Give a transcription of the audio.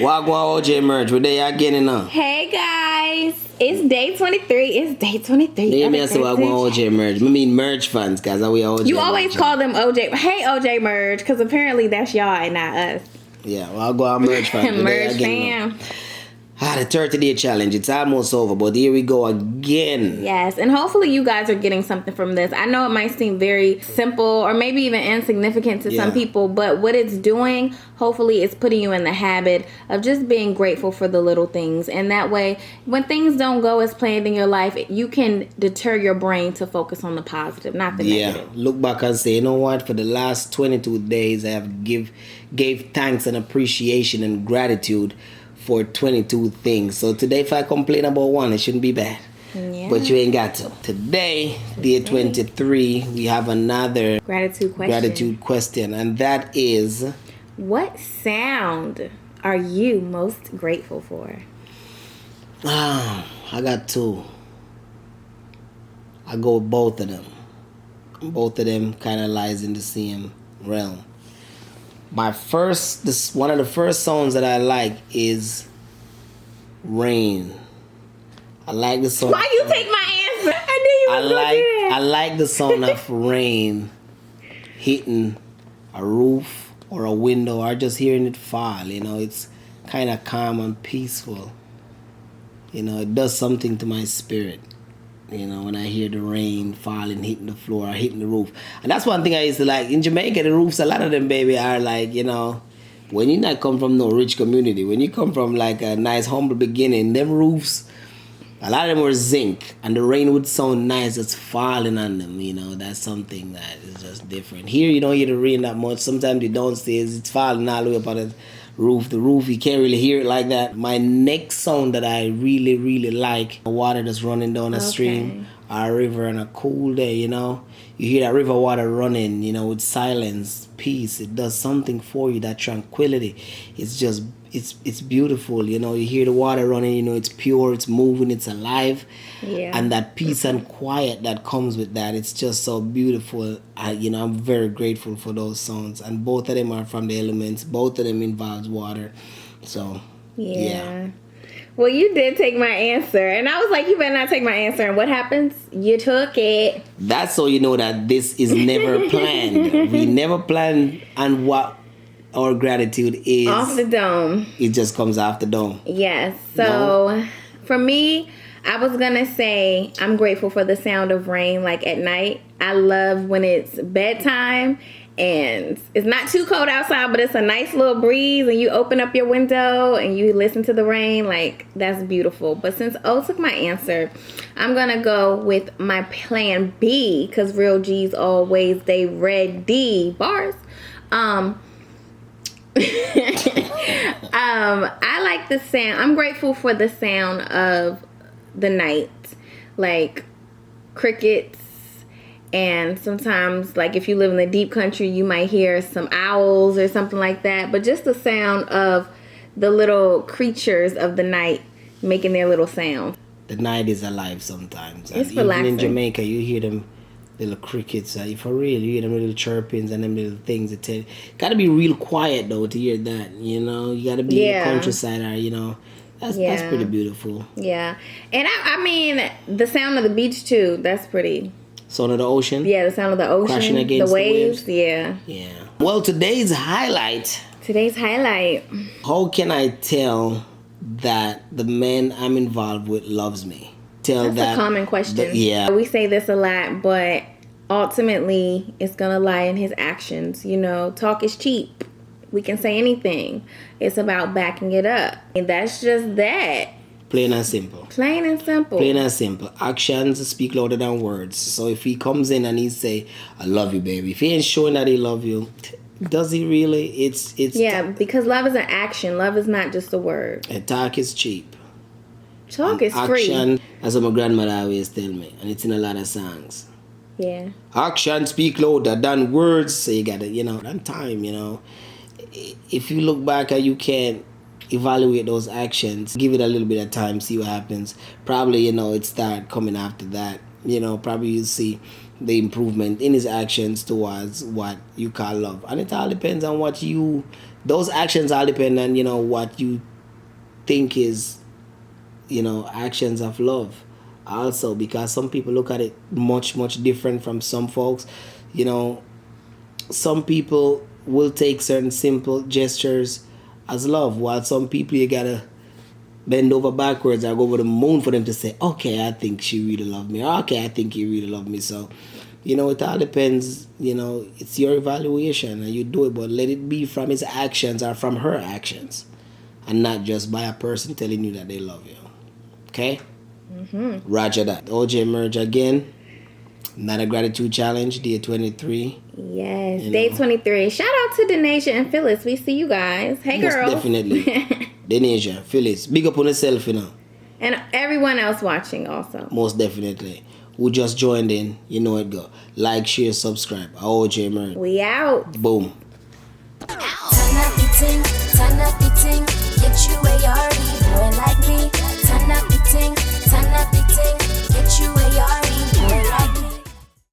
Wagwan OJ merge. We're there again, you know. Hey guys, it's day 23. It's day 23. Let me say Wagwan OJ merge. I mean merge fans, guys. Are we OJ? You always call them OJ. Hey OJ merge, because apparently that's y'all and not us. Yeah, Wagwan merge fans. Merge fam. The 30-day challenge. It's almost over, but here we go again. Yes, and hopefully you guys are getting something from this. I know it might seem very simple or maybe even insignificant to some people, but what it's doing, hopefully it's putting you in the habit of just being grateful for the little things. And that way, when things don't go as planned in your life, you can deter your brain to focus on the positive, not the negative. Look back and say, you know what? For the last 22 days, I have gave thanks and appreciation and gratitude for 22 things. So today, if I complain about one, it shouldn't be bad. Yeah. But you ain't got to. Today, day 23, we have another gratitude question. And that is, what sound are you most grateful for? I got two. I go with both of them. Both of them kind of lies in the same realm. One of the first songs that I like is Rain. I like the song. Why you take my answer? I knew you was gonna do that. I like the sound of rain hitting a roof or a window or just hearing it fall. You know, it's kind of calm and peaceful. You know, it does something to my spirit. You know, when I hear the rain falling, hitting the floor, or hitting the roof. And that's one thing I used to like. In Jamaica, the roofs, a lot of them, baby, are like, you know, when you not come from no rich community, when you come from like a nice, humble beginning, them roofs, a lot of them were zinc. And the rain would sound nice just falling on them, you know. That's something that is just different. Here, you don't hear the rain that much. Sometimes the downstairs, it's falling all the way up on the roof, you can't really hear it like that. My next sound that I really, really like, the water that's running down a stream or a river on a cool day, you know. You hear that river water running, you know, with silence, peace. It does something for you, that tranquility. It's just, it's beautiful, you know. You hear the water running, you know, it's pure, it's moving, it's alive. Yeah. And that peace and quiet that comes with that, it's just so beautiful. I'm very grateful for those songs. And both of them are from the elements. Both of them involves water. So, yeah. Well, you did take my answer. And I was like, you better not take my answer. And what happens? You took it. That's so you know that this is never planned. We never plan on what our gratitude is. Off the dome. It just comes off the dome. Yes. So, for me, I was going to say I'm grateful for the sound of rain, like at night. I love when it's bedtime and it's not too cold outside, but it's a nice little breeze and you open up your window and you listen to the rain. Like, that's beautiful. But since O took my answer, I'm going to go with my plan B, because real G's always they ready. Bars. I like the sound. I'm grateful for the sound of the night, like crickets, and sometimes, like if you live in the deep country, you might hear some owls or something like that. But just the sound of the little creatures of the night making their little sound. The night is alive sometimes. It's relaxing. Even in Jamaica, you hear them little crickets. For real, you hear them little chirpings and them little things that tell you. Gotta be real quiet though to hear that. You know, you gotta be in the countryside, or you know. That's pretty beautiful. Yeah. And I mean, the sound of the beach too, that's pretty. Sound of the ocean? Yeah, the sound of the ocean. Crashing against the waves. Yeah. Well, today's highlight. How can I tell that the man I'm involved with loves me? That's a common question. We say this a lot, but ultimately it's going to lie in his actions. You know, talk is cheap. We can say anything. It's about backing it up. And that's just that. Plain and simple. Actions speak louder than words. So if he comes in and he say, I love you, baby. If he ain't showing that he love you, does he really? It's because love is an action. Love is not just a word. And talk is cheap. Talk is free. Action, as my grandmother always tell me, and it's in a lot of songs. Yeah. Action speak louder than words. So you gotta, than time, If you look back and you can't evaluate those actions, give it a little bit of time, see what happens. Probably, it start coming after that. Probably you see the improvement in his actions towards what you call love. And it all depends on what you, those actions all depend on, what you think is, actions of love also, because some people look at it much, much different from some folks. Some people will take certain simple gestures as love, while some people you gotta bend over backwards or go over the moon for them to say, okay, I think she really loved me, or okay, I think he really loved me. So, it all depends, it's your evaluation and you do it, but let it be from his actions or from her actions and not just by a person telling you that they love you. Okay? Roger that. OJ Merge again. Not a gratitude challenge, day 23. Yes, day 23. Shout out to Denasia and Phyllis. We see you guys. Hey, girls. Most definitely. Denasia, Phyllis, big up on yourself, And everyone else watching also. Most definitely. Who just joined in, you know it go. Like, share, subscribe. OJ Merge. We out. Boom.